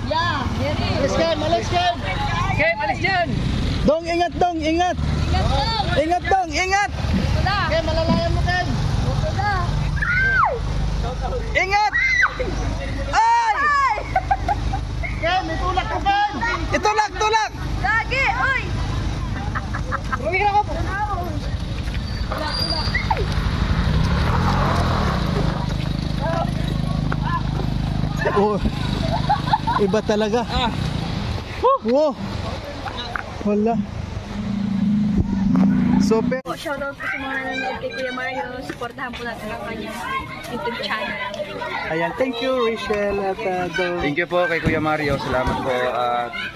Yeah, Alis Ken, alis Ken. Ken, alis dyan. Dong, ingat dong, ingat. Ingat dong. Ingat dong, ingat. Ito na. Ken, malalayan mo Ken. Ito na. Ingat. Ay! Ken, may tulak ko Ken. Itulak, tulak. Lagi, oy. Rumigil ako. Oh, iba talaga. Wow. Wala. Super. Shoutout po sa mga nanonood kay Kuya Mario. Supportahan po natin ang kanyang YouTube channel. Ayan, thank you Rachel at Dong. Thank you po kay Kuya Mario. Salamat po.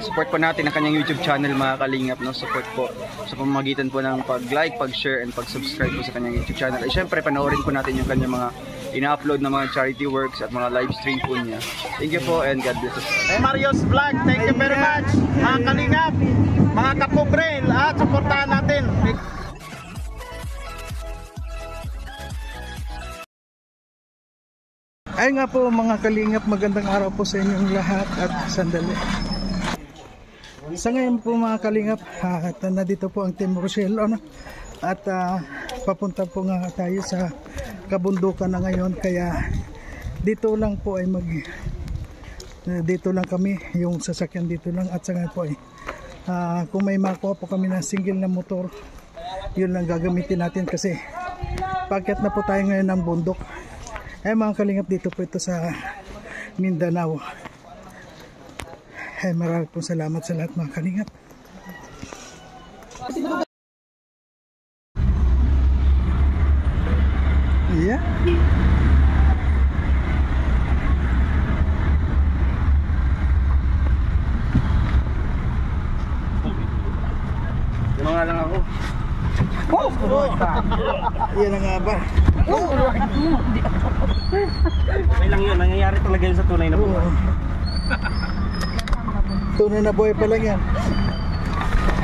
Support po natin ang kanyang YouTube channel mga kalingap. No? Support po sa pamamagitan po ng pag-like, pag-share, and pag-subscribe po sa kanyang YouTube channel. At syempre, panoorin po natin yung kanyang mga ina-upload na mga charity works at mga live stream po niya. Thank you po and God bless us. Hey Mario's Vlog, thank you very much. Mga kalingap, mga kapobre, at supportahan natin. Ay nga po mga kalingap, magandang araw po sa inyong lahat at sandali. Sa ngayon po mga kalingap, at nandito po ang Team Rochelle, ano? At papunta po nga tayo sa kabundukan na ngayon, kaya dito lang po ay dito lang kami, yung sasakyan dito lang, at sa ngayon po ay kung may makuha po kami na single na motor, yun lang gagamitin natin kasi pagkat na po tayo ngayon ng bundok. Ay mga kalingap, dito po ito sa Mindanao. Ay maraming po salamat sa lahat mga kalingap. Yeah. Mga lang ako. Yan na nga ba? May lang yun, nangyayari talaga yun sa tunay na buhay. Tunay na buhay pa lang yan.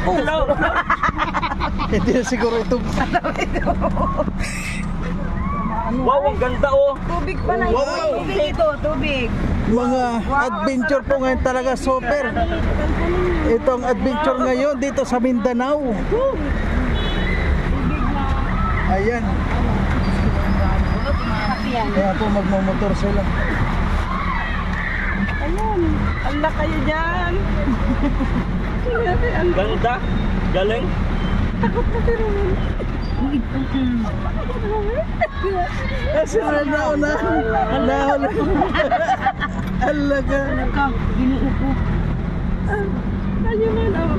Hello! Hindi na siguro ito. Wow, ang ganda oh! Tubig pa na Wow. Tubig ito, tubig. Mga adventure po ngayon talaga, super. Itong adventure ngayon dito sa Mindanao. Ayan. Kaya po magmamotor sila. Ayan. Ala kayo dyan. Ganda! Galing! Takot na si Roman. Kasi na. Alaga. Ginuupo. Kanya man ako.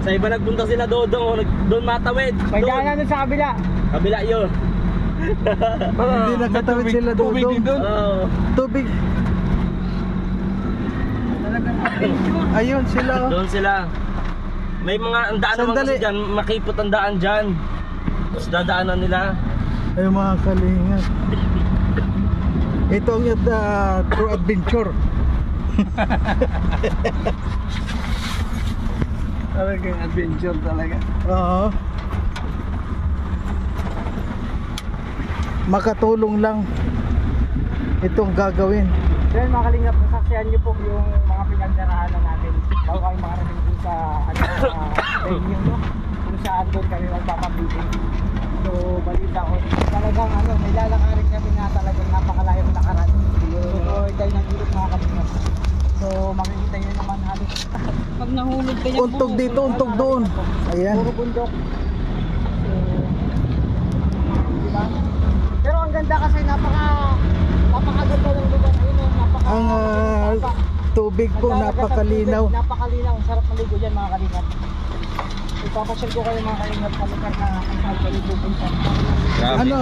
Sa iba nagpunta sila doon matawid. May daanan doon sa kabila. Kabila yun. Hindi nakatawid sila doon. Oo. Tubig. Ayun sila. Doon sila. May mga ang daan naman kasi dyan, makipot ang daan dyan. Tapos dadaanan nila. Ay mga kalingap. Ito ang true adventure. Talagang adventure talaga. Oo. Makatulong lang itong gagawin. Then mga kalingap, nasaksihan niyo po yung mga pinagdaraanan natin bago kami makarating dun sa venue, no? Kung saan doon kami magpapabitin. So balita ko, talagang may lalakarin kami na talagang napakalayong lakaran. So dahil ng ilog mga kalingap. So makikita nyo naman halos pag nahulog kayo, Untog dito, untog doon. Ayan. puro bundok. So, diba? Pero ang ganda kasi napakaganda ng lugar. Ang tubig po napakalinaw. Napakalinaw, sarap maligo dyan mga kalingap. Ipapasyal ko kayo mga kalingap sa lugar na ang saan kayo pupunta. Ano?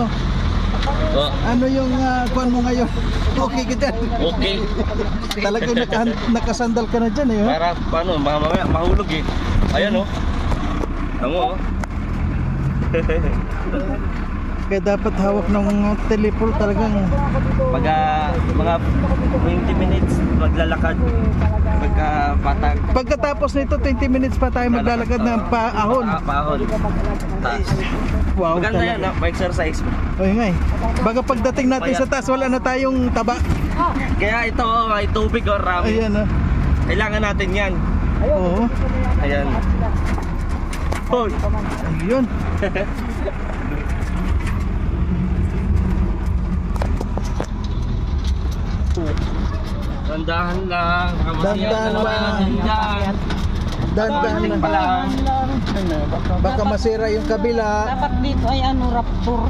Ano yung kuwan mo ngayon? Okay ka dyan? Okay. Talagang nakasandal ka na dyan eh. Para paano, mamaya mahulog eh. Ayan oh. Tamo oh. Kaya dapat hawak ng teleport talagang. Pagka mga 20 minutes maglalakad. Pagka patag. Pagkatapos nito 20 minutes pa tayo maglalakad ng paahon. Paahon. Taas. Wow, Maganda yan, talaga. pa-exercise. Oy nga eh. Baka pagdating natin sa taas wala na tayong taba. Kaya ito, may tubig or ramen. Ayan ah. Kailangan natin yan. Oo. Ayan. Hoy. Ayun. Dandahan lang. Dandahan lang. Dandan Dahan pa lang. lang. Baka masira yung kabila. Dapat dito ay ano, raptor.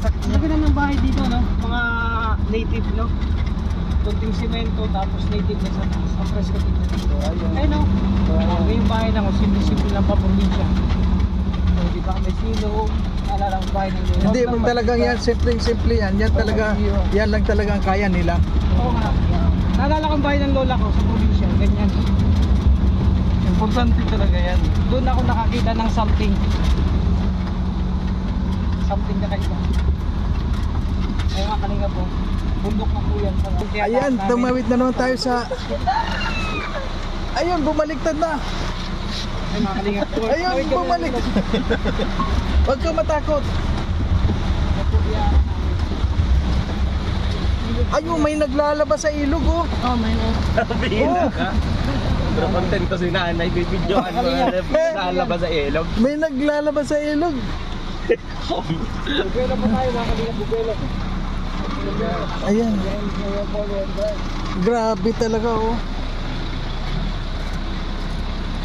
Sabi naman ng bahay dito, no? Mga native, no? Kunting simento, tapos native na sa taas. Ang presko dito. Ayun, no? Yung bahay lang, simple-simple lang pa probinsya. So, di ba may silo, naalala ang bahay ng Hindi mo talagang yan, simple yan. Yan talaga, yan lang talaga ang kaya nila. Oo nga. Naalala ko ang bahay ng lola ko sa probinsya, ganyan. Importante talaga yan. Doon ako nakakita ng something. Something na kaiba. Kaya nga kalinga po, bundok na po yan. Ayan, tumawid na naman tayo sa... Ayun, bumaliktad na. Ay mga kalinga po. Ayun, bumalik. Huwag ka matakot. Ayun, may naglalabas sa ilog oh. Oh, may Bihina ka. Pero content ko si nanay, bibidyoan ko na lalabas sa ilog. May naglalabas sa ilog. Bubelo po tayo mga kalinga, bubelo. Ayan. Grabe talaga oh.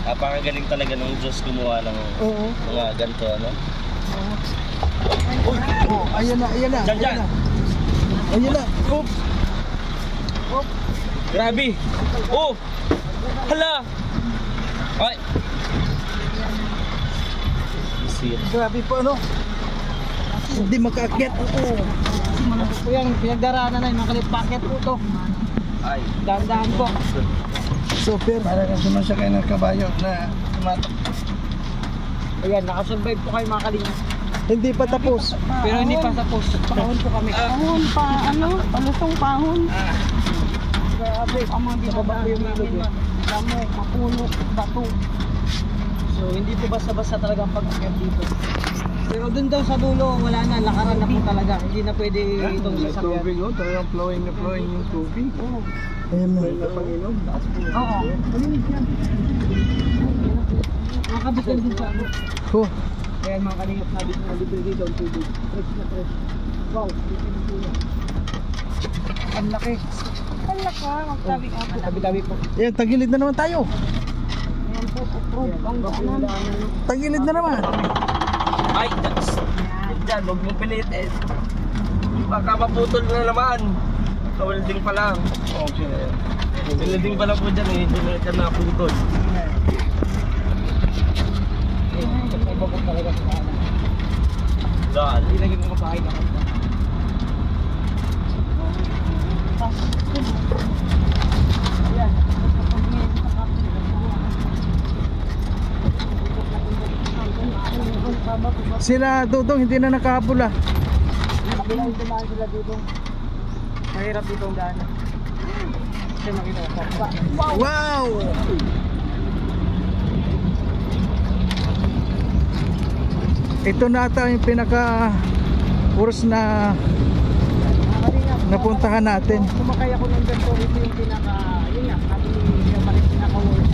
Napakagaling talaga ng Diyos gumawa ng Oo. mga ganito, ano? Oh, ayan na, ayan na. Diyan, Ayan diyan. na. Ayan na. Oops. Grabe! Oh! Hala! Ay! Isir. Grabe po ano. Hindi makaakyat. Oo. Po yan, pinagdaraanan na yung mga kalit packet po to. Ay. Dahan-dahan po. Super. Para ka sumasakay ng kabayo na tumatak. Ayan, nakasurvive po kayo mga kalinga. Hindi pa tapos. Pero hindi pa tapos. Paahon po kami. pahon pa, ano, palusong pahon. Grabe. Ang mga dinadaan namin, damo, mapuno, bato. So hindi po basta-basta talaga ang pag-akyat dito. Pero dun daw sa dulo, wala na, lakaran na po talaga. Hindi na pwede itong sasakyan. oh. Talagang flowing na flowing yung tubig. Oo. Ayan na. Oo. Malinis yan. Nakabitol din sa ano. Oh. Kaya mga kalingap sabi ko, nalibig dito ang tubig. Fresh na fresh. Wow, dito na tulo. Ang laki. Ang laka, magsabi ka pala. Tabi-tabi po. Ayan, tagilid na naman tayo. Ayan po, approve ang daanan. Tagilid na naman. Ay! Diyan, huwag mo pilitin. Baka maputol na naman. Welding pa lang. Okay. Welding pa lang po dyan eh. Hindi na ka naputol. Bakit talaga sa kanan. Dahil. Ilagay mo kabahay na kanta. Ayan. Sila Dudong hindi na nakahabol ah. Kabilang dumaan sila dito. Mahirap dito ang daanan. Kasi makita ko. Wow! Ito na ata yung pinaka worst na napuntahan natin. Kumakay ako ng ganito, ito yung pinaka, yun nga, sabi ni Sir Maris, pinaka-worst.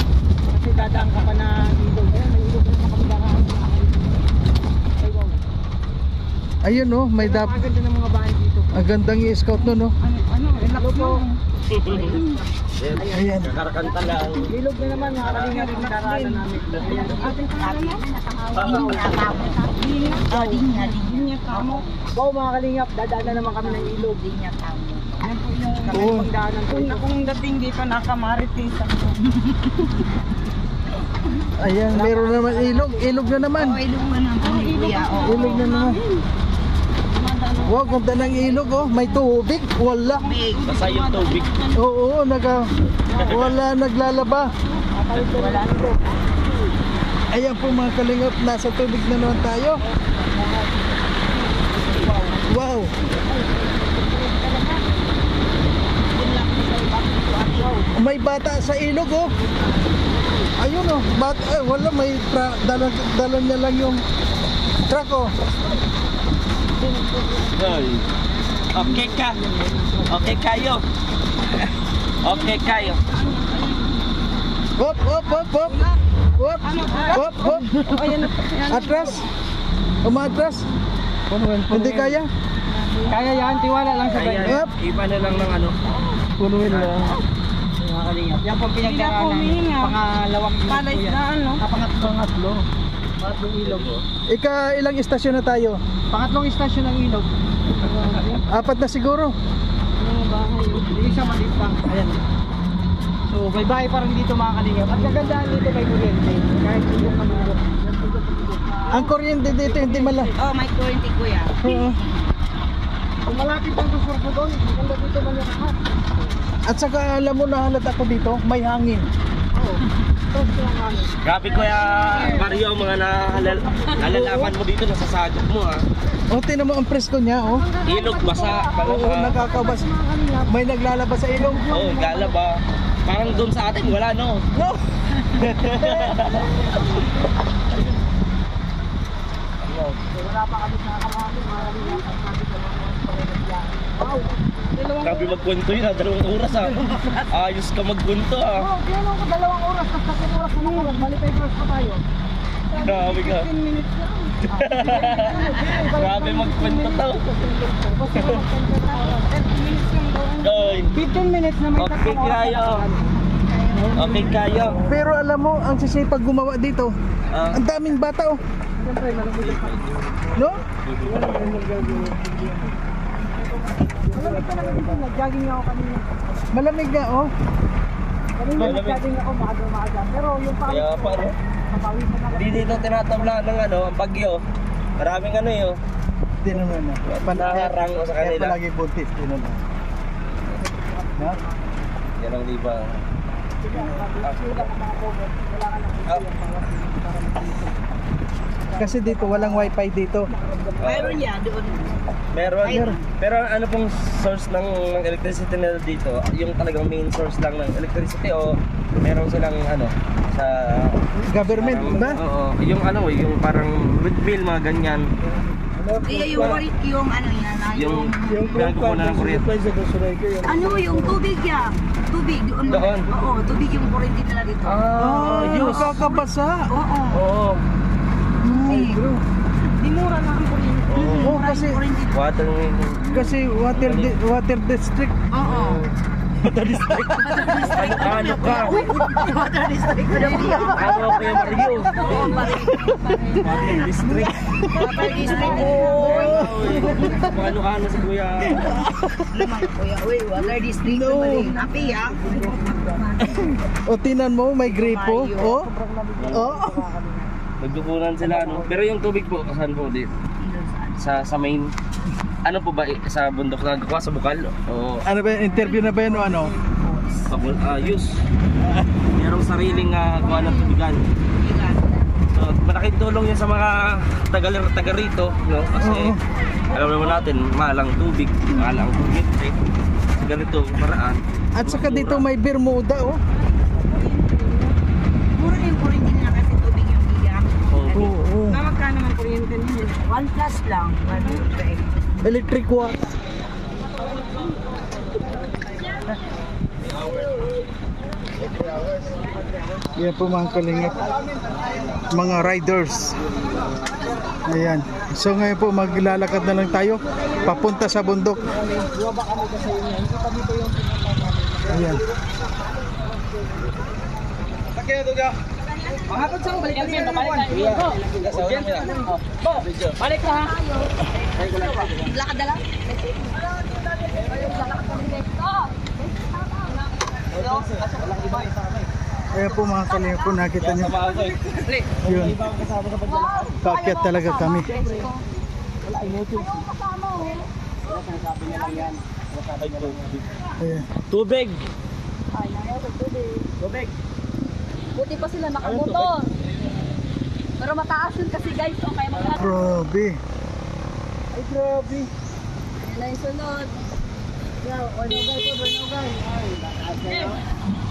Kasi dadaan ka pa na ilog. Ayan, may ilog na makabilangan. Ay, wow. Ayun oh, may Pero ang ganda ng mga bahay dito. ang gandang i-scout nun oh. Hello po. Ayan. Karakanta lang. Ilog na naman, mga kalinga rin daraanan namin. Ayan. Ating pangalan mo? Linya Tamo. Wow, mga kalingap, dadaan na naman kami ng ilog. Linya Tamo. Yan po yung Oo. pagdaanan po. Kung dating di pa nakamarites ako. Ayan, meron naman ilog. Ilog na naman. Ilog na naman. Ilog na naman. Wow, ganda ng ilog oh. May tubig. Wala. Basta yung tubig. Oo, wala naglalaba. Wala na po. Ayan po mga kalingap, nasa tubig na naman tayo. Wow. May bata sa ilog oh. Ayun oh, wala may dala niya lang yung truck oh. Okay ka. Okay kayo. Okay kayo. Hop, hop, hop, hop. Hop, hop, hop. Atras. Umatras. Hindi kaya. Kaya yan, tiwala lang sa Kaya, Yep. iba na lang ng ano. Punuin lang. mga kalingap. Yan po pinagdaraanan. Pangalawang ilog po yan. Pangatlo. Pangatlong ilog. Ilang istasyon na tayo? Pangatlong istasyon ng ilog. 4 na siguro. Yung isa maliit lang. Ayan. So, may bahay pa rin dito mga kalingap. At kagandahan dito may kuryente. Kahit yung malulog. Ang kuryente dito hindi Oh, may kuryente kuya. Oo. Kung malapit ang susurbo doon, maganda dito man yung lahat. At saka alam mo na halat ako dito, may hangin. Oo. Grabe Kuya Mario, mga nalalaman mo dito, nasasagap mo ha. O, tinan mo ang presko niya, oh. Ilog, basa. Oo, nakakabas. May naglalabas sa ilong. Oo, gala ba? Parang doon sa atin, wala no? No! Wala pa kami sa kamami, mga kalingap. Wow! Grabe magkwento yun ha, 2 oras ha. Ayos ka magkwento ha. Oo, tinanong ko 2 oras, tapos 3 oras na naman. Bali 5 oras pa tayo. Grabe ka. 15 minutes na. Grabe magkwento to. 15 minutes na may Okay kayo. Okay kayo. Pero alam mo, ang sisipag gumawa dito, Ah. ang daming bata, oh. Siyempre, malamig pa. No? Malamig ka naman dito, nag-jogging ako kanina. Malamig nga, oh. Kanina nag-jogging ako, maaga. Pero yung pawis Kaya pa no? mapawis na naman. Hindi dito tinatabla ng ano, ang bagyo. Maraming ano yun. Tinan mo na. Naharang ko sa Kaya kanila. palagi buntis, tinan mo. No? Yan ang di ba? Kasi dito, walang wifi dito. Mayroon yan doon. Meron. Pero ano pong source ng electricity nila dito? Yung talagang main source lang ng electricity o meron silang ano sa Government, ba? Oo, yung ano, yung parang windmill mga ganyan. Kaya yung ano yan, Yung pinagkukunan ng kuryente. ano yung tubig yan. Tubig doon. Doon? Oo, tubig yung kuryente nila dito. Ah, yung yun. kakabasa. Oo. Oo. Eh, Di mura lang ang kuryente. Oh, kasi Water water district. Oo. district. Ano ka? Water district ko naman yan. Ano Kuya Mario? Oo, pare. Water district. Water district. Ano ka na si Kuya? Naman kuya, uy, water district No. naman eh. Api ah. O, tinan mo, may gripo. Oh. Oh. Nagdukunan sila ano. Pero yung tubig po, saan po dito? Sa main. Ano po ba sa bundok na kuha sa bukal? O Ano ba, interview na ba yan o ano? use? Merong sariling kuha ng tubigan. So, malaking tulong yun sa mga taga rito, no? Kasi alam naman natin, mahal ang tubig, mahal ang kuryente. Sa ganito paraan. At saka dito may Bermuda, oh. Mura yung kuryente nila kasi tubig yung biyak. Oo. Magkano naman kuryente niyo? 1 plus lang. Electric watt. Yan po mga kalingap, mga riders. Ayan. So ngayon po maglalakad na lang tayo papunta sa bundok. Ayan. Mahapon sa balik kami, balik tayo. Balik ka ha. Lakad na lang. Ayan po mga kalingap po, nakita nyo. Yun. Paakyat talaga kami. Ayan. Tubig! Buti pa sila nakamotor. Pero mataas yun kasi guys. Okay, mga Grabe. Ay, grabe. Yan na yung sunod. Yeah,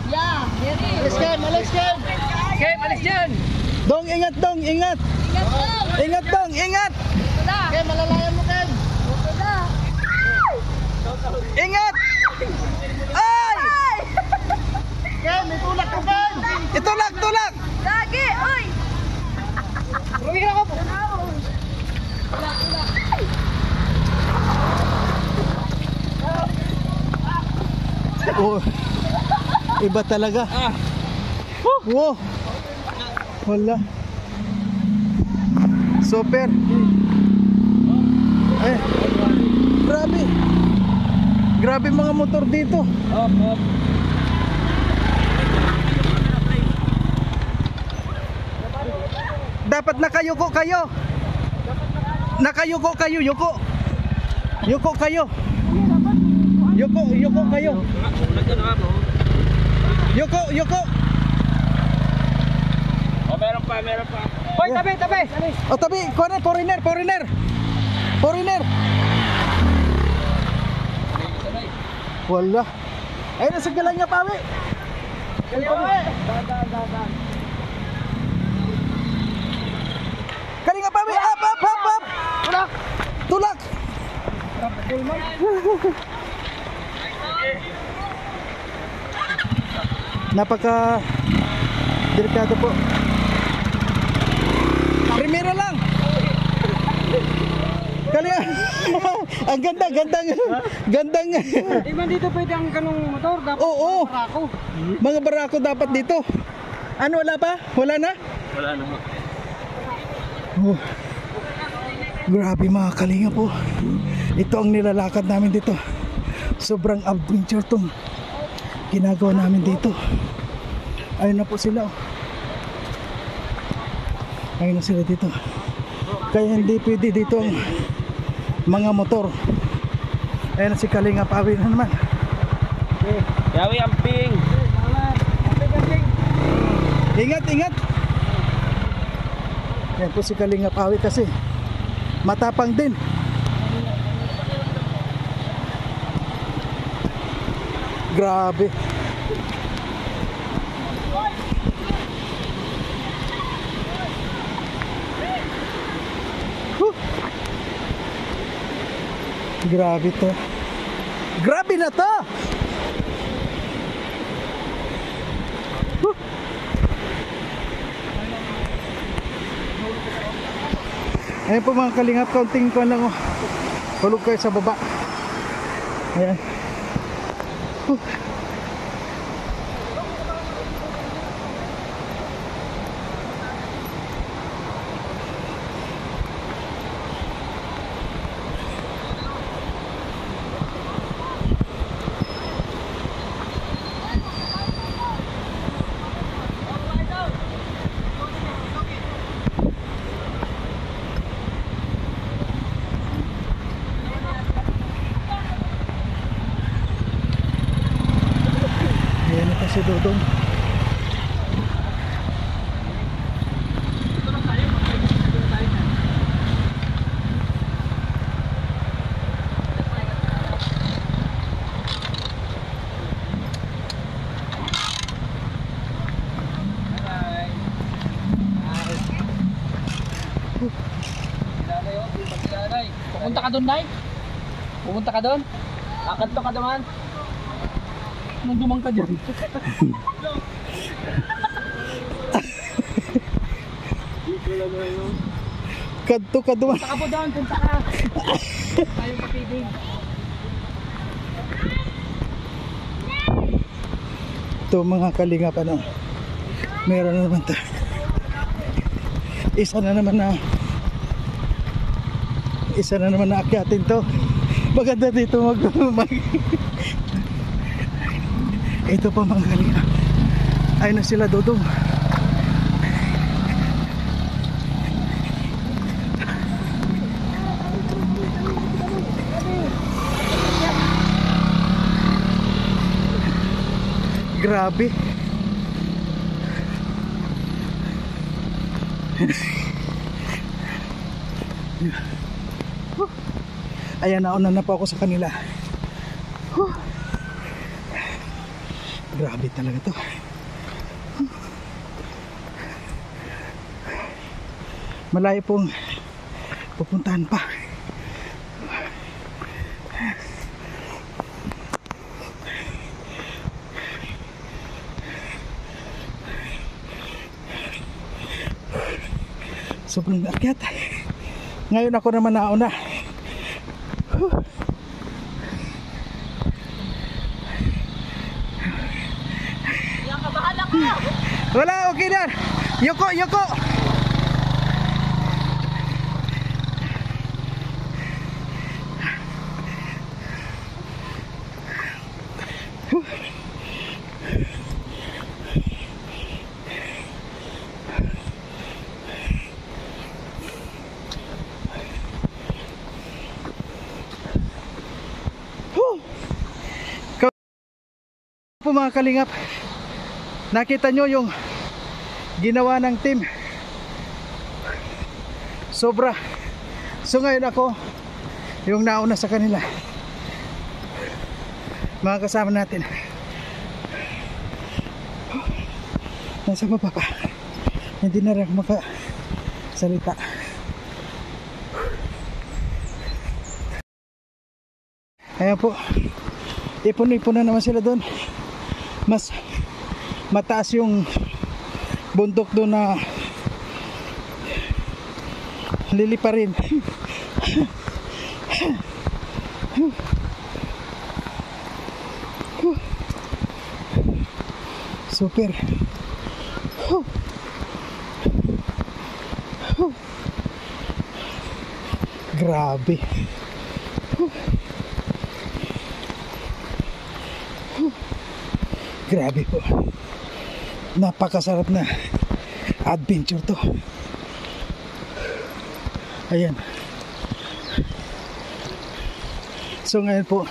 Yeah, here is. Alis Ken! Okay, alis dyan! Dong, ingat dong, ingat. Ingat lang. Ingat dong, ingat. Ito na. Ken, malalayan mo Ken! Ito na. Ingat. Ay! Ken, may tulak ko Ken! Itulak, tulak. Lagi, oy. Rumira ko po! Oh. Iba talaga. Wow. Wala. Super. Eh. Grabe. Grabe mga motor dito. Dapat nakayuko kayo. Nakayuko kayo, yuko. Yuko kayo. Yuko kayo. Yuko. Oh, meron pa. Hoy, tabi! O tabi, foreigner. Wala. Ayun, nasa galang niya pawi. Kalinga pawi, up. Tulak. Napaka delikado po. Primero lang. Kalinga. Ang gandang. Di man dito pwede ang kanong motor, dapat Oo. ako. Mga barako dapat dito. Ano, wala pa? Wala na? Wala na. Oh. Grabe mga kalinga po. Ito ang nilalakad namin dito. Sobrang adventure tong ginagawa namin dito. Ayun na po sila. Ayun na sila dito. Kaya hindi pwede dito ang mga motor. Ayun na si Kalinga Pawi na naman. Yawi ang ping! Ingat. Yan po si Kalinga Pawi kasi matapang din. Grabe. Grabe to. Grabe na to. Ayan po mga kalingap, counting ko lang oh. Hulog kayo sa baba. Ayan. Si Dodong. Pupunta ka doon, Day? Pupunta ka doon? Akanto ka naman? Nung dumang ka dyan. Kadto ka doon. Punta ka po doon, punta ka. Tayo kapiting. Ito mga kalingap ano. Meron na naman to. Isa na naman na akyatin to. Maganda dito mag ito pa mga kalingap. Ayun na sila Dodong. Grabe. Ayan, nauna na po ako sa kanila. Grabe talaga to. Malayo pong pupuntahan pa. Sobrang akyat. Ngayon ako naman nauna. Wala, okay na. Yoko, yoko. Po mga kalingap, nakita nyo yung ginawa ng team, sobra. So ngayon ako yung nauna sa kanila, mga kasama natin nasa baba pa, hindi na rin makasalita. Ayan po, ipon-ipon na naman sila doon. Mas mataas yung bundok doon na liliparin. Super. Grabe. Grabe po. Napakasarap na adventure to. Ayan. So ngayon po,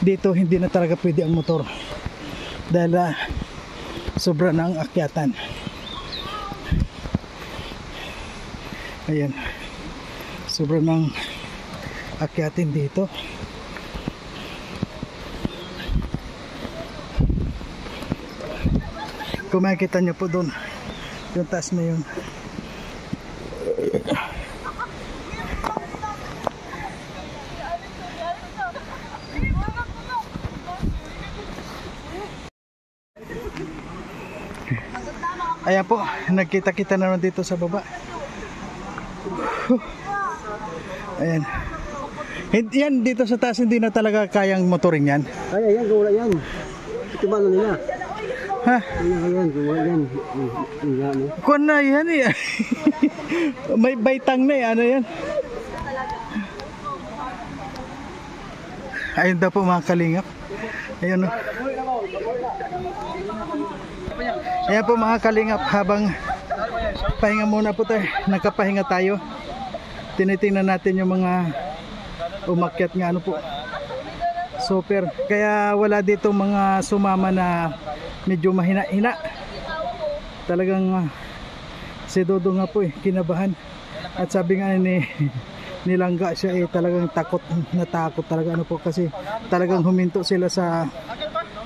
dito hindi na talaga pwede ang motor dahil sobra na ang akyatan. Ayan. Sobra ng akyatin dito. Kung makikita nyo po doon, yung taas na yun. Ayan po, nagkita-kita na naman dito sa baba. Ayan. Yan dito sa taas hindi na talaga kayang motoring yan. Kaya yan, gawala yan. Ito ba na nila? Ha? Ayan, gawala yan. Kuwan na yan eh. May baitang na eh. Ano yan? Ayun daw po mga kalingap. Ayun o. Ayan po mga kalingap. Habang pahinga muna po tayo. Nagkapahinga tayo. Tinitingnan natin yung mga umakyat nga ano po. Super. Kaya wala dito mga sumama na medyo mahina-hina. Talagang si Dodo nga po kinabahan. At sabi nga ni Langga siya talagang natakot talaga ano po kasi talagang huminto sila sa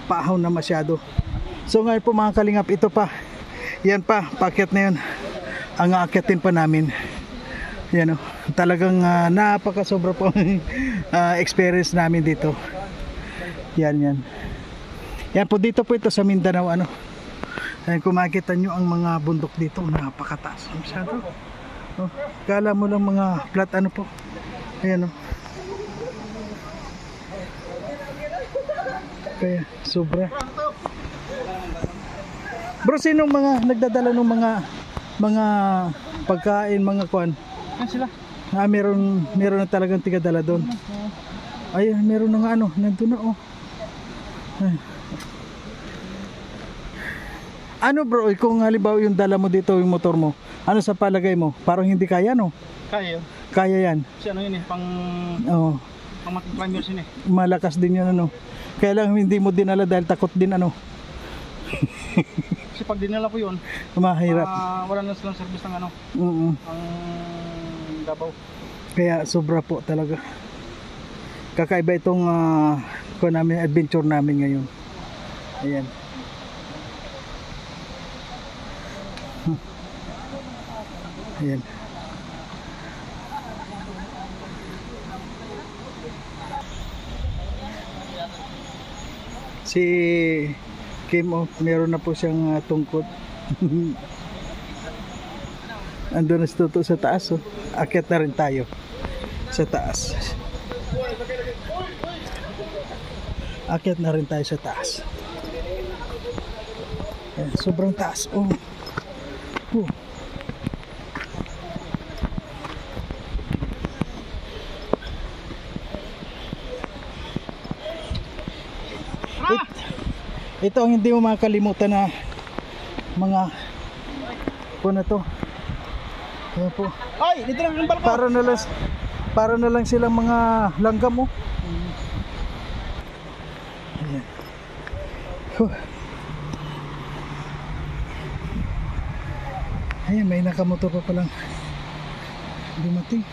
paahaw na masyado. So ngayon po mga kalingap, ito pa. Yan pa, paakyat na yun. Ang aakyatin pa namin. Yan o. Talagang napakasobra po experience namin dito. Yan. Yan po dito po ito sa Mindanao ano. Ayan, kung makikita nyo ang mga bundok dito, napakataas masyado. Oh, kala mo lang mga flat ano po. Ayan oh. Kaya sobra. Bro, sinong mga nagdadala ng mga pagkain, mga kuan? Sila. Meron na talagang tigadala doon. Ay, meron na nga ano, nandun na oh. Ay. Ano bro, kung halimbawa yung dala mo dito yung motor mo, ano sa palagay mo? Parang hindi kaya no? Kaya. Kaya yan. Kasi ano yun pang climbers yun Malakas din yun ano. Kaya lang hindi mo dinala dahil takot din ano. Kasi pag dinala ko yun, mahirap. wala na silang service ng ang Davao. Kaya sobra po talaga. Kakaiba itong adventure namin ngayon. Ayan. Ayan. Si Kim, meron na po siyang tungkod. Andun na si Toto sa taas. Akyat na rin tayo sa taas. Akyat na rin tayo sa taas. Ayan, sobrang taas. Oh. Ito ang hindi mo makakalimutan na mga na to. Ayan po. Ay, dito lang ang balkon. Para na lang silang mga langgam, oh. Ayan. Ayan, may nakamotor pa palang dumating.